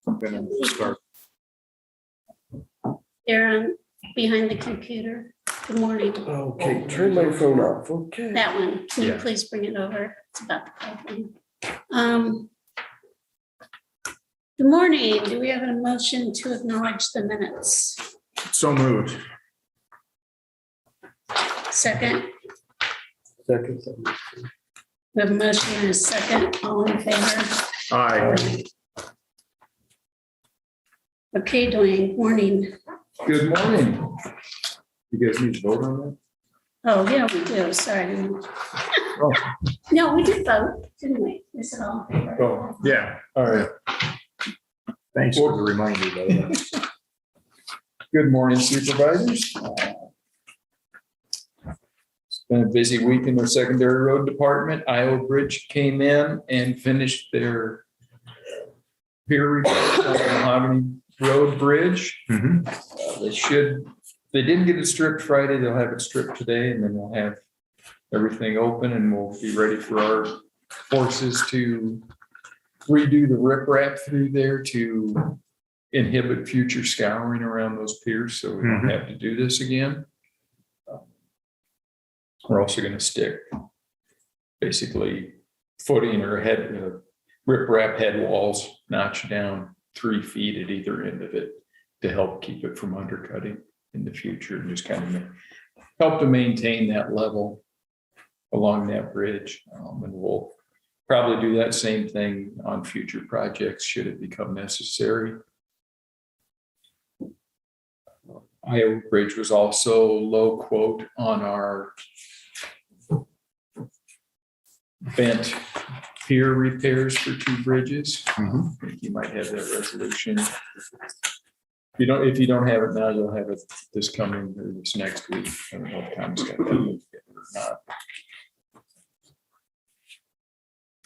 I'm gonna start. Aaron, behind the computer. Good morning. Okay, turn my phone off. Okay. That one, can you Yeah. please bring it over? It's about the pipeline. Good morning. Do we have a motion to acknowledge the minutes? So moved. Second, Second. we have a motion and a second. All in favor? Aye. Okay, Dwayne, morning. Good morning. You guys need to vote on that? Oh, yeah, we do. Sorry. Oh. No, we did vote, didn't we? Is it all in favor? Oh, yeah. All right. Thanks for the reminder, though. Good morning, supervisors. It's been a busy week in the secondary road department. Iowa Bridge came in and finished their peer review on the Mahogany Road Bridge. They didn't get it stripped Friday. They'll have it stripped today, and then we'll have everything open and we'll be ready for our forces to redo the riprap through there to inhibit future scouring around those piers, so we don't have to do this again. We're also going to stick basically footing or riprap head walls notched down 3 feet at either end of it to help keep it from undercutting in the future and just kind of help to maintain that level along that bridge. And we'll probably do that same thing on future projects should it become necessary. Iowa Bridge was also low quote on our bent pier repairs for 2 bridges. I think you might have that resolution. If you don't have it now, you'll have it this coming or this next week. I don't know if Tom's got that together or not.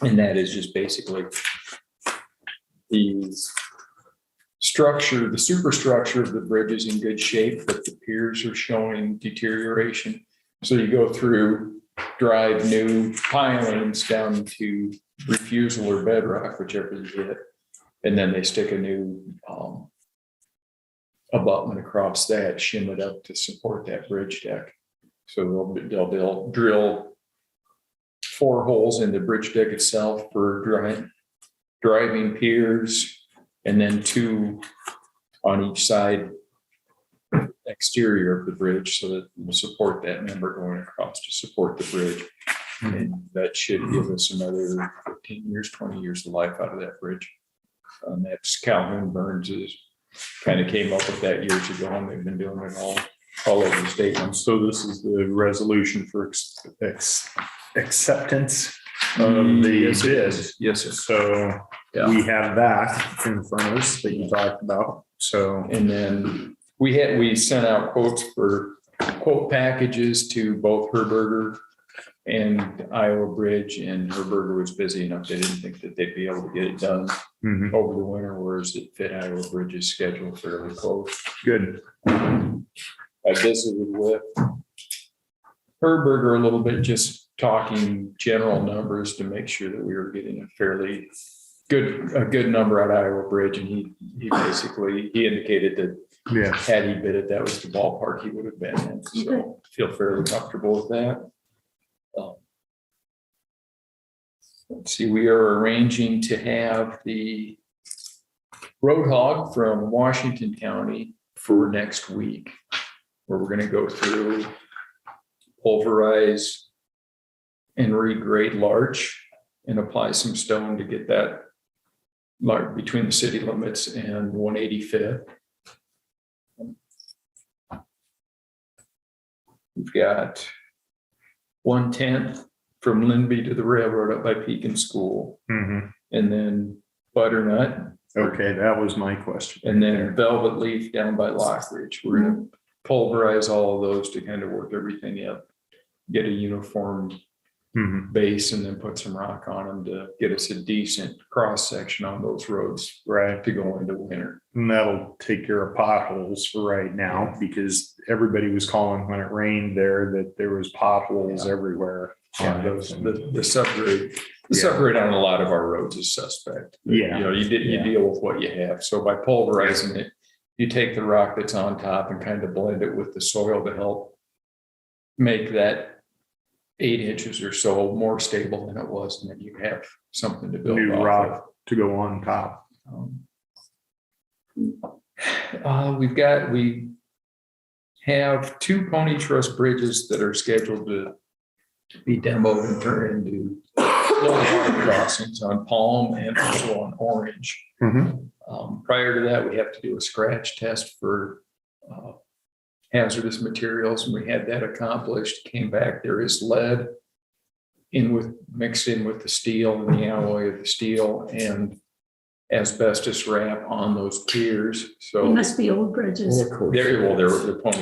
And that is just basically the structure, the superstructure of the bridge is in good shape, but the piers are showing deterioration. So you go through, drive new pilings down to refusal or bedrock, whichever you get, and then they stick a new abutment across that, shim it up to support that bridge deck. So they'll drill 4 holes in the bridge deck itself for driving piers, and then 2 on each side exterior of the bridge, so that will support that member going across to support the bridge. And that should give us another 15 years, 20 years of life out of that bridge. That's Calhoun Burns kind of came up with that years ago, and they've been doing it all over the state. And so this is the resolution for acceptance of the bid. Yes, sir. So we have that in front of us that you talked about. So, and then we sent out quotes for quote packages to both Herberger and Iowa Bridge, and Herberger was busy enough they didn't think that they'd be able to get it done over the winter, whereas it fit Iowa Bridge's schedule fairly close. Good. I visited with Herberger a little bit, just talking general numbers to make sure that we were getting a fairly good number out of Iowa Bridge, and he basically indicated that had he bid it, that was the ballpark he would have been in. So feel fairly comfortable with that. Let's see, we are arranging to have the road hog from Washington County for next week, where we're going to go through, pulverize and regrade larch and apply some stone to get that large between the city limits and 185th. We've got 1/10 from Linby to the railroad up by Pekin School, and then Butternut. Okay, that was my question. And then Velvet Leaf down by Lockridge. We're going to pulverize all of those to kind of work everything up, get a uniform base, and then put some rock on them to get us a decent cross section on those roads to go into winter. And that'll take care of potholes for right now, because everybody was calling when it rained there that there was potholes everywhere. Yeah, the subgrade separate on a lot of our roads is suspect. Yeah. You know, you deal with what you have. So by pulverizing it, you take the rock that's on top and kind of blend it with the soil to help make that 8 inches or so more stable than it was, and then you have something to build New off rock to go on top. We have 2 pony truss bridges that are scheduled to be demoed and turned into crossings on Palm and also on Orange. Prior to that, we have to do a scratch test for hazardous materials, and we had that accomplished. Came back, there is lead mixed in with the steel and the alloy of the steel, and asbestos wrap on those piers. So It must be old bridges. they're pony.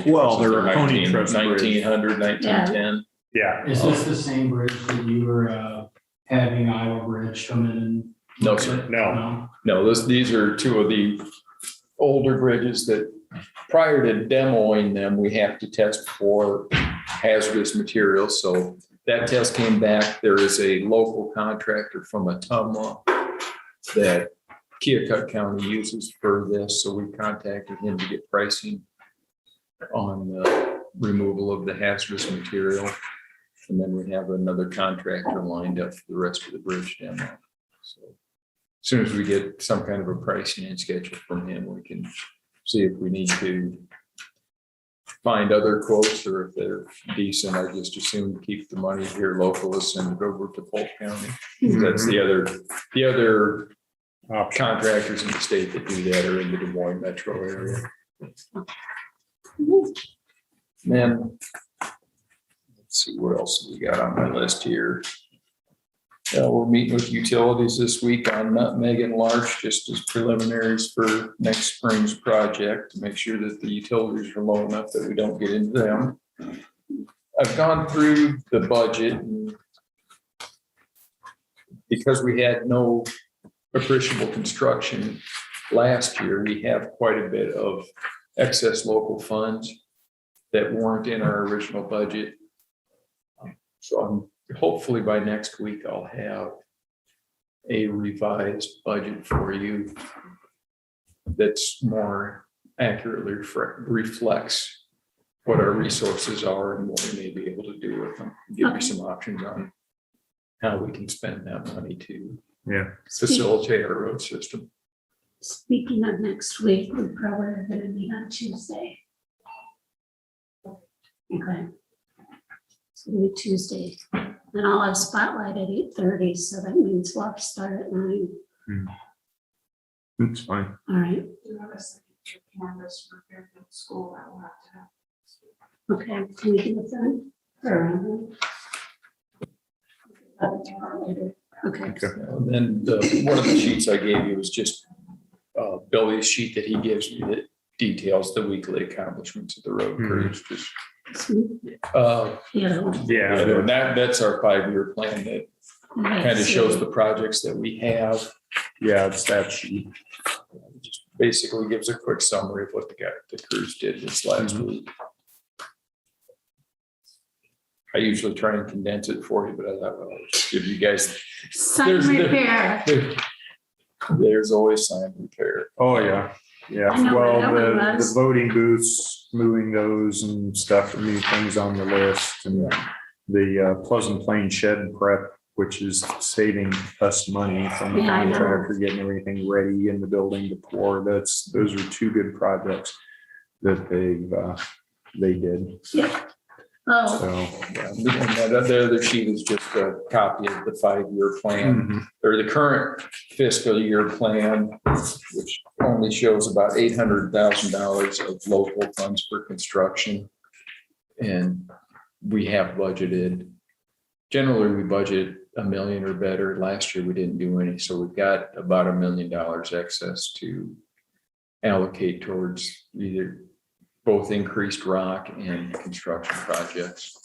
Well, trusses. they're a pony truss bridge. 1900, 1910. Yeah. Is this the same bridge that you were having Iowa Bridge come in? And No, sir. No, these are 2 of the older bridges that prior to demoing them, we have to test for hazardous materials. So that test came back. There is a local contractor from Ottumwa that Keokuk County uses for this. So we contacted him to get pricing on the removal of the hazardous material. And then we have another contractor lined up for the rest of the bridge demo. So as soon as we get some kind of a pricing and schedule from him, we can see if we need to find other quotes, or if they're decent. I just assume keep the money here local and send it over to Polk County. That's the other contractors in the state that do that are in the Des Moines metro area. Then let's see what else we got on my list here. We're meeting with utilities this week on Nutmeg and Larch, just as preliminaries for next spring's project, to make sure that the utilities are low enough that we don't get into them. I've gone through the budget, and because we had no appreciable construction last year, we have quite a bit of excess local funds that weren't in our original budget. So hopefully by next week, I'll have a revised budget for you that's more accurately reflects what our resources are and what we may be able to do with them. Give you some options on how we can spend that money to facilitate our road system. Speaking of next week, we probably are going to meet on Tuesday. Okay. So it'll be Tuesday. Then I'll have spotlight at 8:30, so that means we'll have to start at 9. That's fine. All right. Do have a signature canvas for Fairfield School that we'll have to have. Okay. Can we do it then? Or okay. And then one of the sheets I gave you was just Billy's sheet that he gives me that details the weekly accomplishments of the road crews. Just Yeah. that's our 5-year plan that kind of shows the projects that we have. Yeah, it's that sheet. Just basically gives a quick summary of what the crews did this last week. I usually try and condense it for you, but I thought, well, I'll just give you guys. Sign repair. There's always sign repair. Oh, yeah. Yeah. I know Well, where that one the was. voting booths, moving those and stuff, new things on the list, and the Pleasant Plain shed prep, which is saving us money from the Yeah, I know. contractor getting everything ready in the building to pour. Those are 2 good projects that they did. Yeah. Oh, So. And that the other sheet is just a copy of the 5-year plan or the current fiscal year plan, which only shows about $800,000 of local funds for construction. And we have budgeted, generally we budget $1 million or better. Last year we didn't do any. So we've got about $1 million excess to allocate towards either both increased rock and construction projects.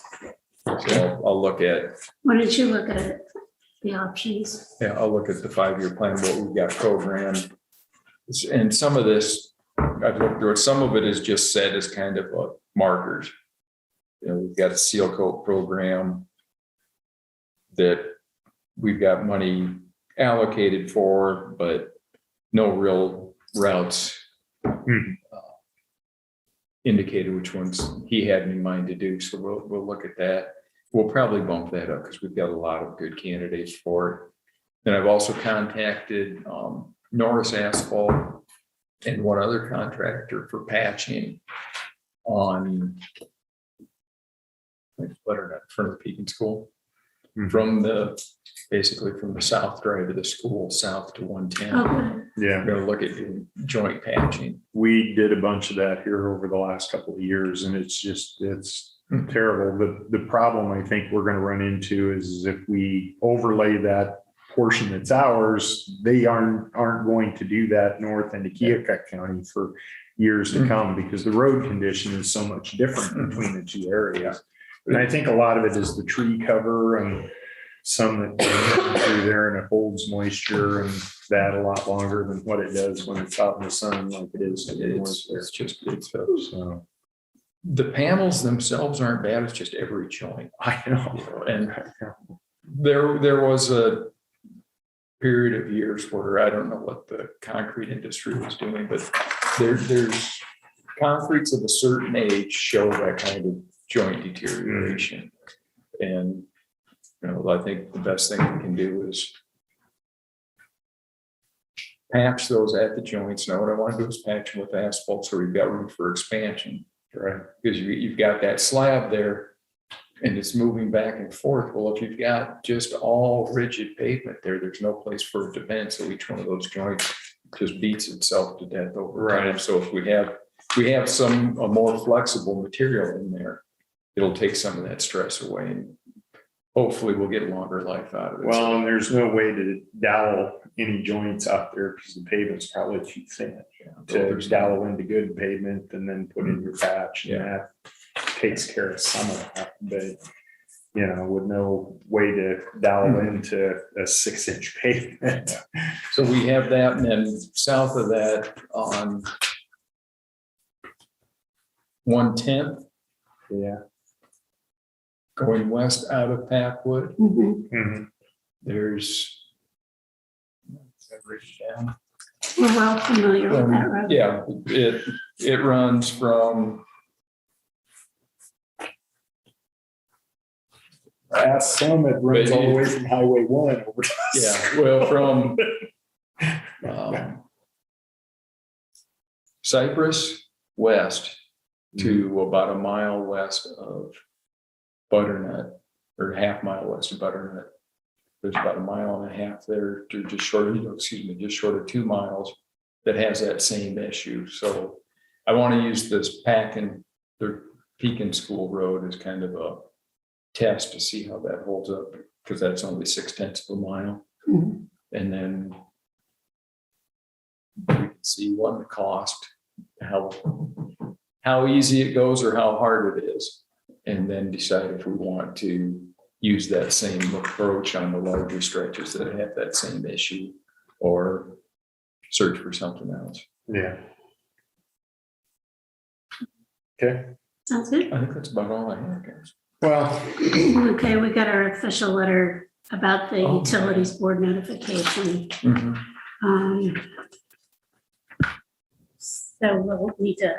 So I'll look at. why don't you look at it, the options? Yeah, I'll look at the 5-year plan, what we've got programmed. And some of this, I've looked through it, some of it is just set as kind of markers. You know, we've got a seal coat program that we've got money allocated for, but no real routes indicated which ones he had in mind to do. So we'll look at that. We'll probably bump that up because we've got a lot of good candidates for it. Then I've also contacted Norris Asphalt and one other contractor for patching on butternut in front of the Pekin School. From basically from the south drive of the school south to 110. Okay. Yeah. We're gonna look at doing joint patching. We did a bunch of that here over the last couple of years, and it's terrible. The problem I think we're gonna run into is if we overlay that portion that's ours, they aren't going to do that north into Keokuk County for years to come, because the road condition is so much different between the two areas. And I think a lot of it is the tree cover and some that goes through there and it holds moisture and that a lot longer than what it does when it's out in the sun like it is. So The panels themselves aren't bad. It's just every joint. I know. And there was a period of years where I don't know what the concrete industry was doing, but there's concretes of a certain age show that kind of joint deterioration. And I think the best thing we can do is patch those at the joints. Now, what I want to do is patch them with asphalt so we've got room for expansion, right? Because you've got that slab there and it's moving back and forth. Well, if you've got just all rigid pavement there, there's no place for it to bend. So each one of those joints just beats itself to death over time. So if we have a more flexible material in there, it'll take some of that stress away, and hopefully we'll get longer life out of it. Well, and there's no way to dowel any joints out there because the pavement's probably too thin to dowel into good pavement and then put in your patch. And that takes care of some of that, but with no way to dowel into a 6-inch pavement. So we have that, and then south of that on 110th. Yeah. Going west out of Packwood, there's down. We're well familiar with that road. Yeah, it runs from Some it runs all the way from Highway 1 over to from Cypress west to about a mile west of Butternut, or half mile west of Butternut. There's about a mile and a half there to just short of 2 miles that has that same issue. So I want to use this the Pekin School Road as kind of a test to see how that holds up, because that's only 0.6 of a mile. And then we can see what the cost, how easy it goes or how hard it is, and then decide if we want to use that same approach on the larger stretches that have that same issue, or search for something else. Yeah. Okay. Sounds good. I think that's about all I have, guys. Well, Okay, we got our official letter about the utilities board notification. So we'll need to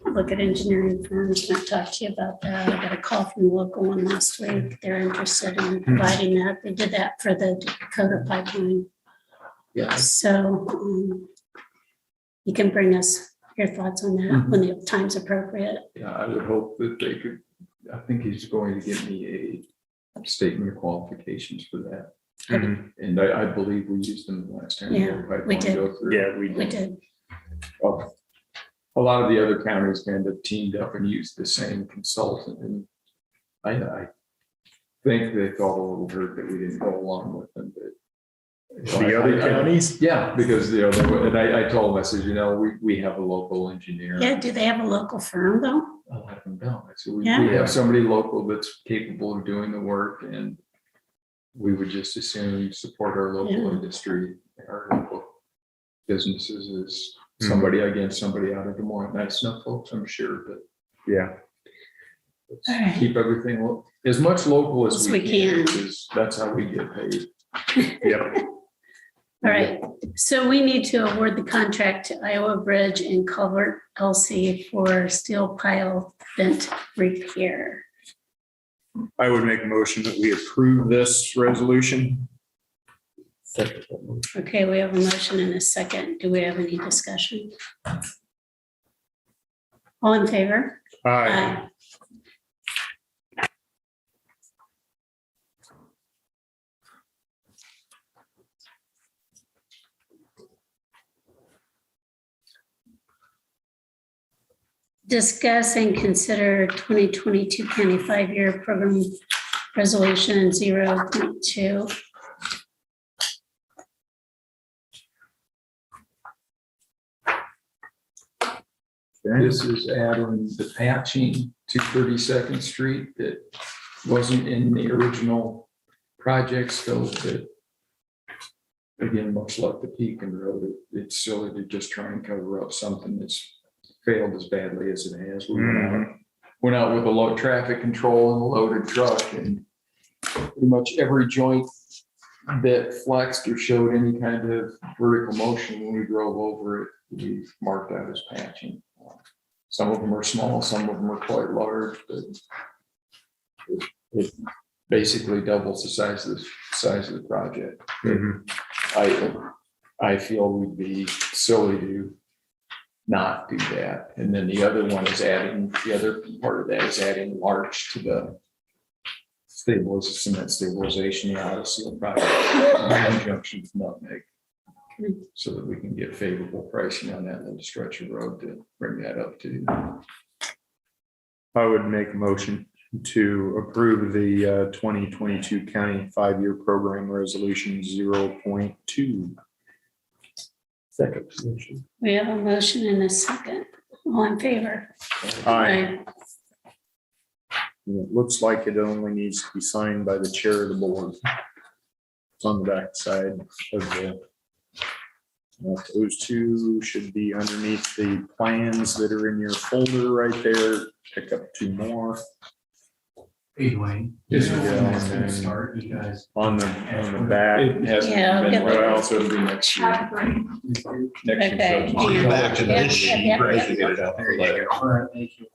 look at engineering firms, and I'll talk to you about that. I got a call from the local one last week. They're interested in providing that. They did that for the Dakota pipeline. Yeah. So you can bring us your thoughts on that when the time's appropriate. Yeah, I would hope that they could. I think he's going to give me a statement of qualifications for that. And I believe we used them the last time. Yeah, we did. yeah, we did. Well, a lot of the other counties kind of teamed up and used the same consultant, and I think they felt a little hurt that we didn't go along with them. But the other counties? Yeah, because and I told them, I said, we have a local engineer. Yeah, do they have a local firm though? I'll have them down. I said, we Yeah. have somebody local that's capable of doing the work, and we would just as soon support our local industry, our local businesses as somebody against somebody out of Des Moines. Nice enough folks, I'm sure, but Yeah. All right. keep everything as much local as we can, can. because that's how we get paid. Yep. All right, so we need to award the contract to Iowa Bridge and Culvert LC for steel pile vent repair. I would make a motion that we approve this resolution. Okay, we have a motion and a second. Do we have any discussion? All in favor? Aye. Discuss and consider 2022 county 5-year program resolution 0.2. This is adding the patching to 32nd Street that wasn't in the original project scope. That, again, much like the Pekin Road, it's silly to just try and cover up something that's failed as badly as it has. We went out with a low traffic control and a loaded truck, and pretty much every joint that flexed or showed any kind of vertical motion when we drove over it, we marked out as patching. Some of them are small, some of them are quite large, but it basically doubles the size of the project. I feel we'd be silly to not do that. And then the other one is adding, the other part of that is adding larch to the cement stabilization, the auto seal project in conjunction with Nutmeg, so that we can get favorable pricing on that little stretch of road to bring that up to. I would make a motion to approve the 2022 county 5-year program resolution 0.2. Second position. We have a motion and a second. All in favor? Aye. It looks like it only needs to be signed by the chair of the board. It's on the back side of the. Those two should be underneath the plans that are in your folder right there. Pick up 2 more. Hey, Dwayne. Yes, you know yeah, when that's gonna and then start, you guys. on the back. It hasn't Yeah, I'll been, get well, so it'll be next year. Have a break. Next Okay. year. Hang on. Back to Yep, this yep, sheet, yep, right, yep. to get it out there later. All right, thank you.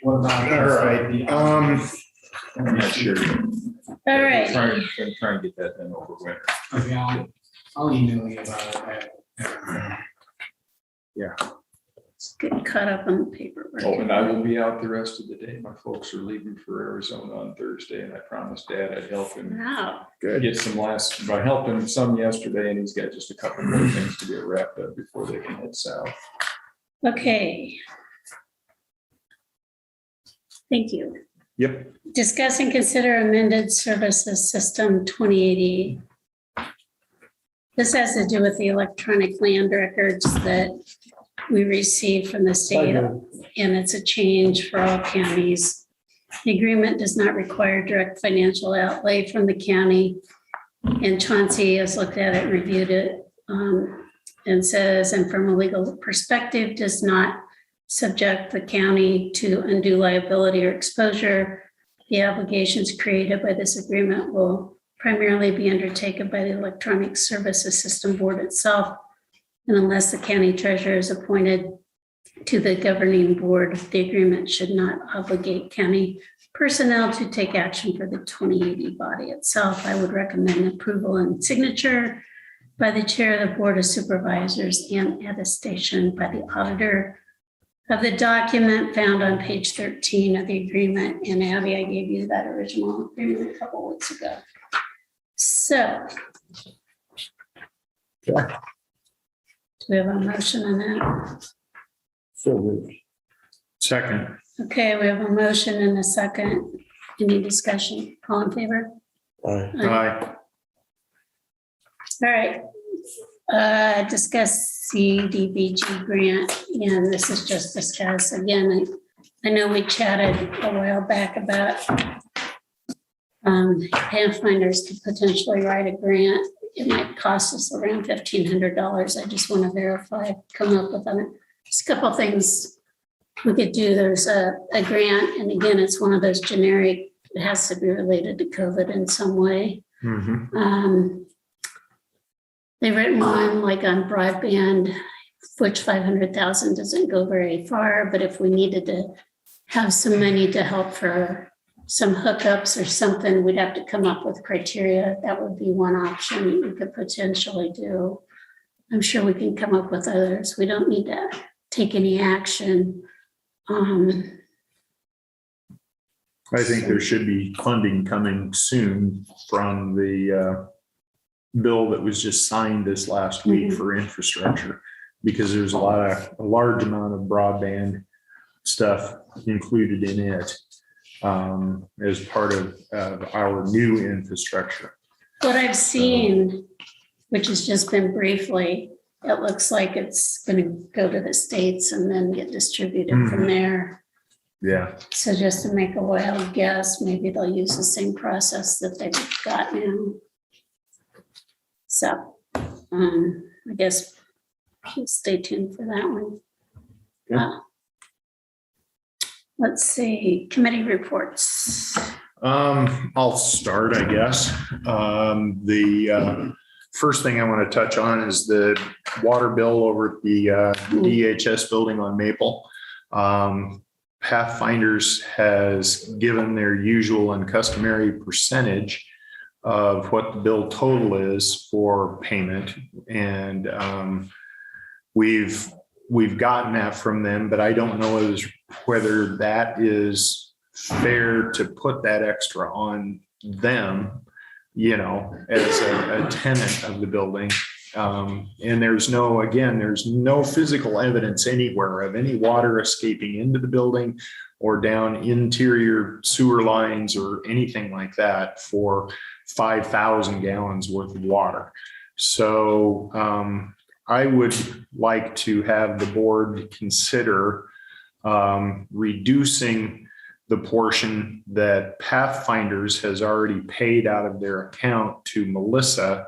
What about? All right, Next year. All right. Try and get that done over winter. Okay, I'll email you about it. Let's get caught up on the paperwork. Oh, and I will be out the rest of the day. My folks are leaving for Arizona on Thursday, and I promised Dad I'd help him Wow. get some last, I helped him some yesterday, and he's got just a couple more things to get wrapped up before they can head south. Okay. Thank you. Yep. Discuss and consider amended services system 2080. This has to do with the electronic land records that we received from the state, and it's a change for all counties. The agreement does not require direct financial outlay from the county. And Chauncey has looked at it, reviewed it, and says, and from a legal perspective, does not subject the county to undue liability or exposure. The obligations created by this agreement will primarily be undertaken by the Electronic Services System Board itself. And unless the county treasurer is appointed to the governing board, the agreement should not obligate county personnel to take action for the 2080 body itself. I would recommend approval and signature by the chair of the Board of Supervisors and attestation by the auditor of the document found on page 13 of the agreement. And Abby, I gave you that original agreement a couple weeks ago. So. Do we have a motion on that? Second. Okay, we have a motion and a second. Any discussion? All in favor? Aye. All right. Discuss Cdbg Grant, and this is just discuss again. I know we chatted a while back about Pathfinders could potentially write a grant. It might cost us around $1,500. I just want to verify, come up with just a couple of things we could do. There's a grant, and again, it's one of those generic, it has to be related to COVID in some way. they've written one like on broadband, which 500,000 doesn't go very far, but if we needed to have some money to help for some hookups or something, we'd have to come up with criteria. That would be one option we could potentially do. I'm sure we can come up with others. We don't need to take any action. I think there should be funding coming soon from the bill that was just signed this last week for infrastructure, because there's a large amount of broadband stuff included in it as part of our new infrastructure. What I've seen, which has just been briefly, it looks like it's going to go to the states and then get distributed from there. Yeah. So just to make a wild guess, maybe they'll use the same process that they've got now. So I guess stay tuned for that one. Let's see, committee reports. I'll start, I guess. The first thing I want to touch on is the water bill over at the DHS building on Maple. Pathfinders has given their usual and customary percentage of what the bill total is for payment. And we've gotten that from them, but I don't know whether that is fair to put that extra on them, as a tenant of the building. And there's no physical evidence anywhere of any water escaping into the building or down interior sewer lines or anything like that for 5,000 gallons worth of water. So I would like to have the board consider reducing the portion that Pathfinders has already paid out of their account to Melissa,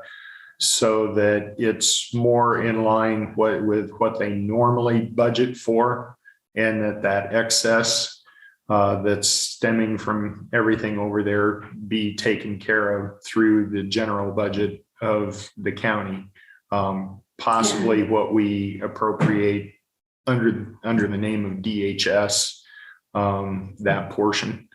so that it's more in line with what they normally budget for, and that excess that's stemming from everything over there be taken care of through the general budget of the county. Possibly what we appropriate under the name of DHS, that portion.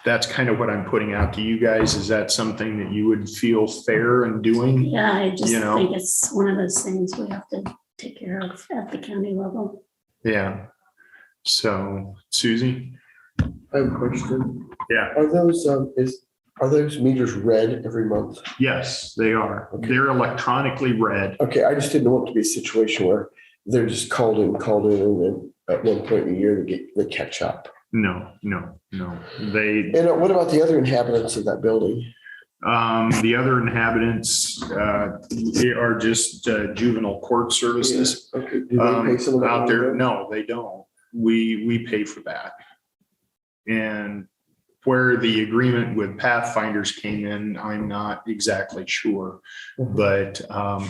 That's kind of what I'm putting out to you guys. Is that something that you would feel fair in doing? Yeah, I just think it's one of those things we have to take care of at the county level. Yeah. So, Susie? I have a question. Yeah. Are those meters read every month? Yes, they are. Okay. They're electronically read. Okay, I just didn't want it to be a situation where they're just called in, and then at one point in the year they catch up. No. And what about the other inhabitants of that building? The other inhabitants, they are just juvenile court services. Yeah. Okay. Do they pay some of that out there? money? No, they don't. We pay for that. And where the agreement with Pathfinders came in, I'm not exactly sure, but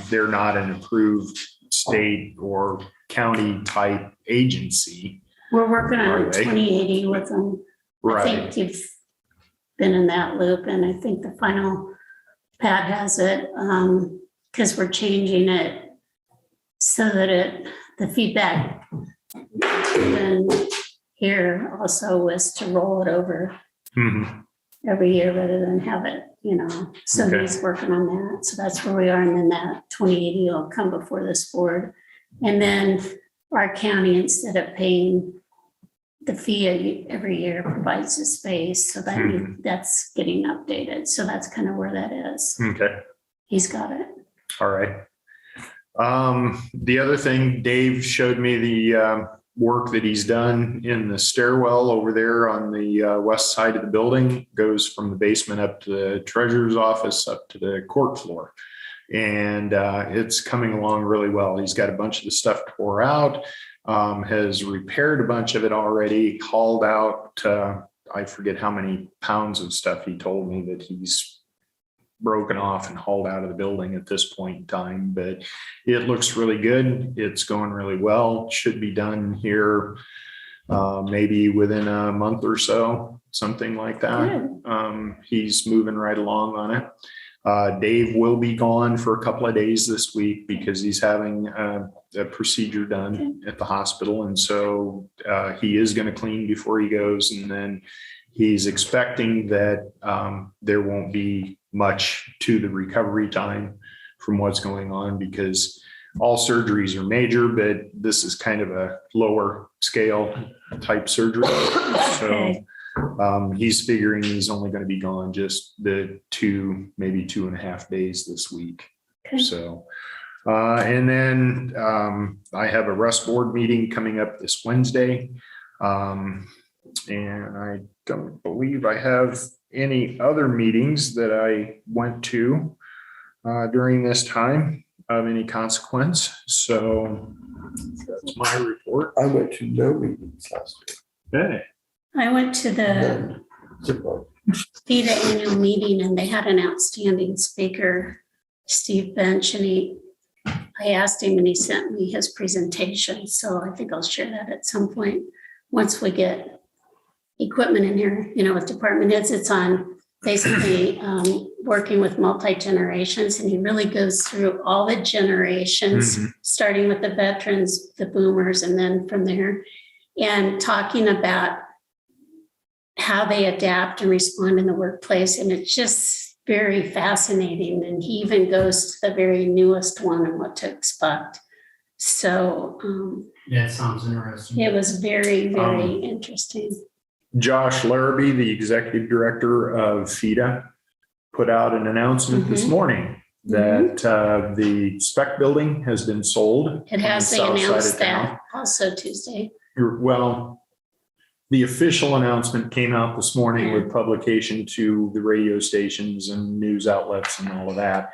they're not an approved state or county type agency. We're working on Are they? 2080 with them. I Right. think you've been in that loop, and I think the final Pat has it, because we're changing it so that the feedback then here also was to roll it over every year rather than have it, so Okay. he's working on that. So that's where we are. And then that 2080 will come before this board. And then our county, instead of paying the fee every year, provides the space. So that's getting updated. So that's kind of where that is. Okay. He's got it. All right. The other thing, Dave showed me the work that he's done in the stairwell over there on the west side of the building. Goes from the basement up to the treasurer's office, up to the court floor. And it's coming along really well. He's got a bunch of the stuff tore out, has repaired a bunch of it already, hauled out, I forget how many pounds of stuff he told me that he's broken off and hauled out of the building at this point in time, but it looks really good. It's going really well. Should be done here maybe within a month or so, something like that. He's moving right along on it. Dave will be gone for a couple of days this week because he's having a procedure done at the hospital. And so he is going to clean before he goes. And then he's expecting that there won't be much to the recovery time from what's going on, because all surgeries are major, but this is kind of a lower scale type surgery. So he's figuring he's only going to be gone just the maybe 2.5 days this week. Okay. So, and then I have a Rust board meeting coming up this Wednesday. And I don't believe I have any other meetings that I went to during this time of any consequence. So that's my report. I went to no meetings last week. Okay. I went to the FEDA annual meeting and they had an outstanding speaker, Steve Bench, and I asked him and he sent me his presentation. So I think I'll share that at some point once we get equipment in here, with department heads. It's on basically working with multi-generations, and he really goes through all the generations, starting with the veterans, the boomers, and then from there, and talking about how they adapt and respond in the workplace. And it's just very fascinating. And he even goes to the very newest one and what to expect. So That sounds interesting. it was very, very interesting. Josh Larrabee, the executive director of FEDA, put out an announcement this morning that the spec building has been sold. It has, they announced that also Tuesday. Well, the official announcement came out this morning with publication to the radio stations and news outlets and all of that.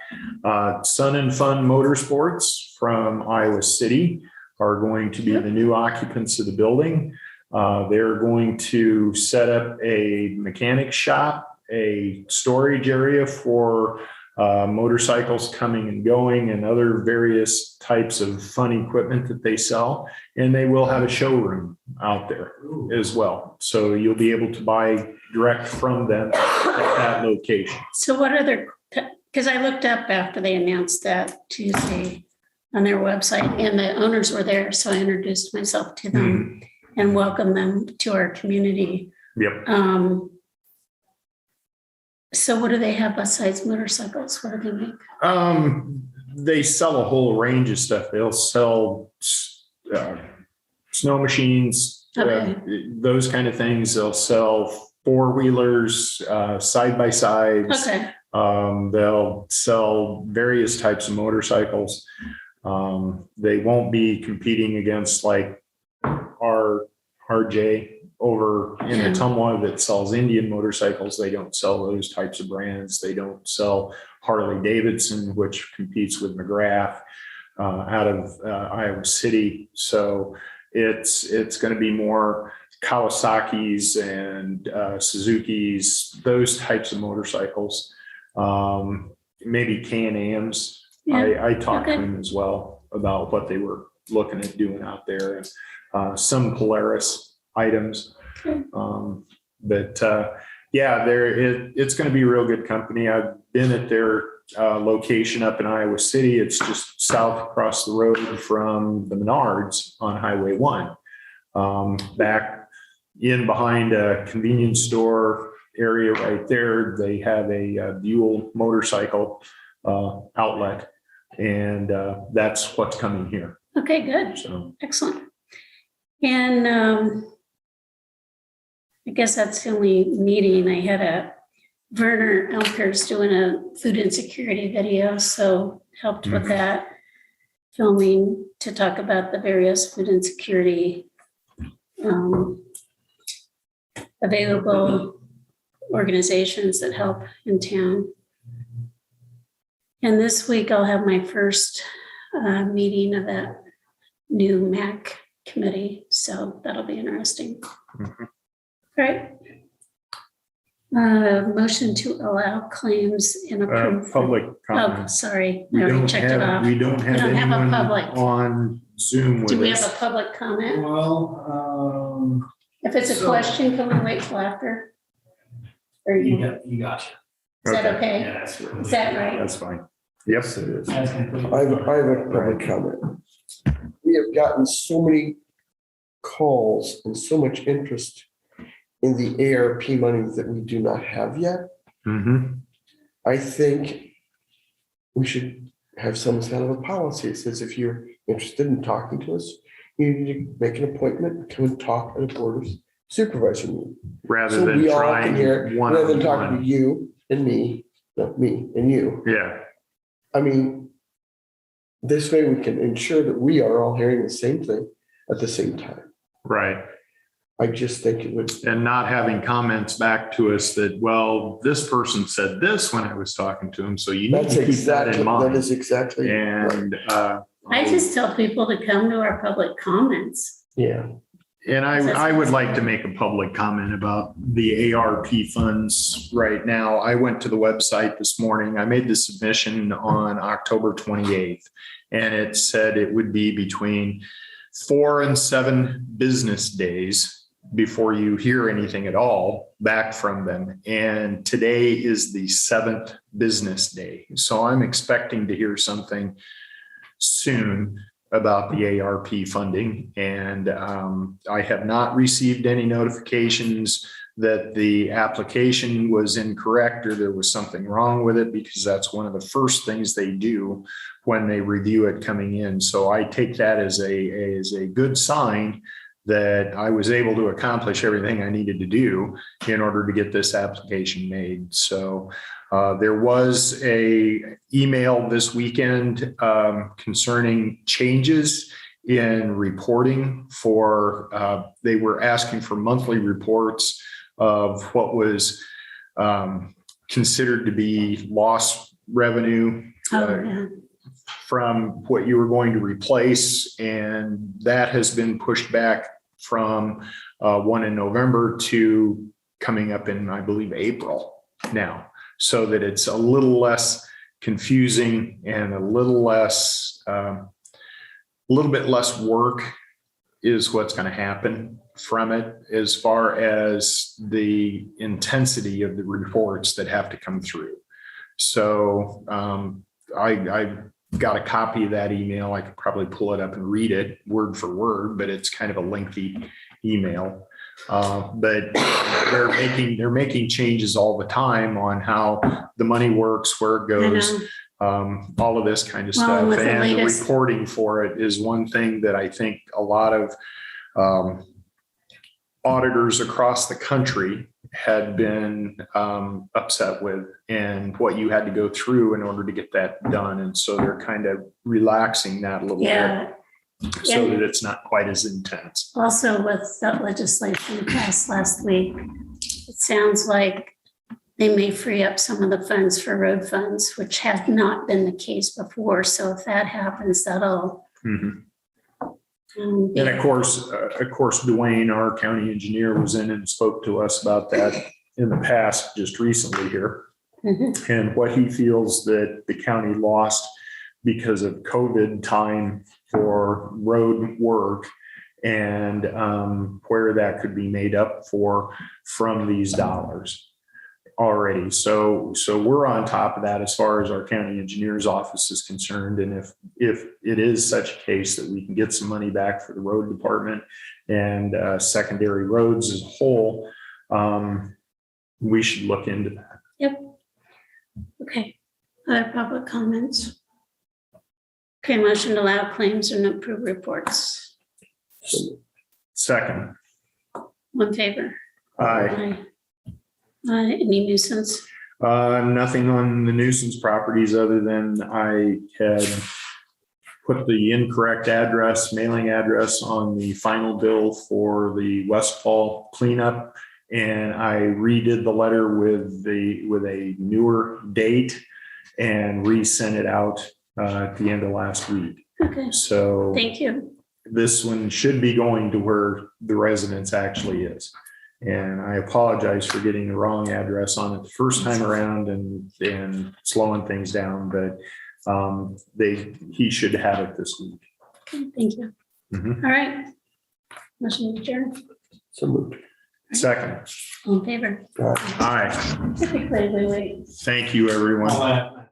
Sun and Fun Motorsports from Iowa City are going to be the new occupants of the building. They're going to set up a mechanic shop, a storage area for motorcycles coming and going, and other various types of fun equipment that they sell. And they will have a showroom out there as well. So you'll be able to buy direct from them at that location. So what other, because I looked up after they announced that Tuesday on their website, and the owners were there. So I introduced myself to them and welcomed them to our community. Yep. So what do they have besides motorcycles? What do they make? They sell a whole range of stuff. They'll sell snow machines, those kind of things. They'll sell four-wheelers, side-by-sides. Okay. They'll sell various types of motorcycles. They won't be competing against like RJ over in Ottumwa that sells Indian motorcycles. They don't sell those types of brands. They don't sell Harley Davidson, which competes with McGrath out of Iowa City. So it's going to be more Kawasaki's and Suzuki's, those types of motorcycles. Maybe Can-Am's. I talked to them as well about what they were looking at doing out there. Some Polaris items. It's going to be a real good company. I've been at their location up in Iowa City. It's just south across the road from the Menards on Highway 1. Back in behind a convenience store area right there, they have a Buell motorcycle outlet, and that's what's coming here. Okay, good. So Excellent. And I guess that's the only meeting. I had Werner Elker's doing a food insecurity video, so helped with that filming to talk about the various food insecurity available organizations that help in town. And this week I'll have my first meeting of that new MAC committee, so that'll be interesting. All right. Motion to allow claims and approve. public Oh, comments. sorry, I We already don't checked it off. have a anyone public. on Zoom with Do we us. have a public comment? Well, If it's a So- question, can we wait till after? Or you gotcha. Is that okay? Yeah, that's right. Is that right? That's fine. Yes, it is. That's completely. I have a public comment. We have gotten so many calls and so much interest in the ARP money that we do not have yet. Mm-hmm. I think we should have some kind of a policy that says if you're interested in talking to us, you need to make an appointment, and come and talk at a board of supervisor meeting. Rather So than we all trying can hear, one rather than on talking to one. you and me, no, me and you. Yeah, I mean, this way we can ensure that we are all hearing the same thing at the same time. right. I just think it would, And not having comments back to us that, well, this person said this when I was talking to him, so you need that's to keep that exactly, in that mind. is exactly. right. And, I just tell people to come to our public comments. Yeah, and I would like to make a public comment about the ARP funds right now. I went to the website this morning. I made the submission on October 28th. And it said it would be between 4 and 7 business days before you hear anything at all back from them. And today is the 7th business day. So I'm expecting to hear something soon about the ARP funding. And I have not received any notifications that the application was incorrect or there was something wrong with it, because that's one of the first things they do when they review it coming in. So I take that as a good sign that I was able to accomplish everything I needed to do in order to get this application made. So there was a email this weekend concerning changes in reporting for, they were asking for monthly reports of what was considered to be lost revenue from what you were going to replace. And that has been pushed back from one in November to coming up in, I believe, April now, so that it's a little less confusing and a little bit less work is what's going to happen from it as far as the intensity of the reports that have to come through. So I got a copy of that email. I could probably pull it up and read it word for word, but it's kind of a lengthy email. But they're making changes all the time on how the money works, where it goes, all of this kind of stuff. With the And the latest- reporting for it is one thing that I think a lot of auditors across the country had been upset with, and what you had to go through in order to get that done. And so they're kind of relaxing that a little bit so that it's not quite as intense. Also with that legislation passed last week, it sounds like they may free up some of the funds for road funds, which had not been the case before. So if that happens, that'll. Mhm. And of course, Dwayne, our county engineer, was in and spoke to us about that in the past, just recently here. Mhm. And what he feels that the county lost because of COVID time for road work, and where that could be made up for from these dollars already. So we're on top of that as far as our county engineer's office is concerned. And if it is such a case that we can get some money back for the road department and secondary roads as a whole, we should look into that. Yep. Okay. Other public comments? Okay, motion to allow claims and approve reports. Second, One in favor? aye. Any nuisance? Nothing on the nuisance properties other than I had put the incorrect mailing address on the final bill for the Westfall cleanup. And I redid the letter with a newer date and resent it out at the end of last week. Okay, So thank you. this one should be going to where the residence actually is. And I apologize for getting the wrong address on it the first time around and slowing things down, but he should have it this week. Okay, thank you. Mhm. All right. Motion adjourned. so moved. Second. All in favor? Aye. Typically, we wait. Thank you, everyone. All that.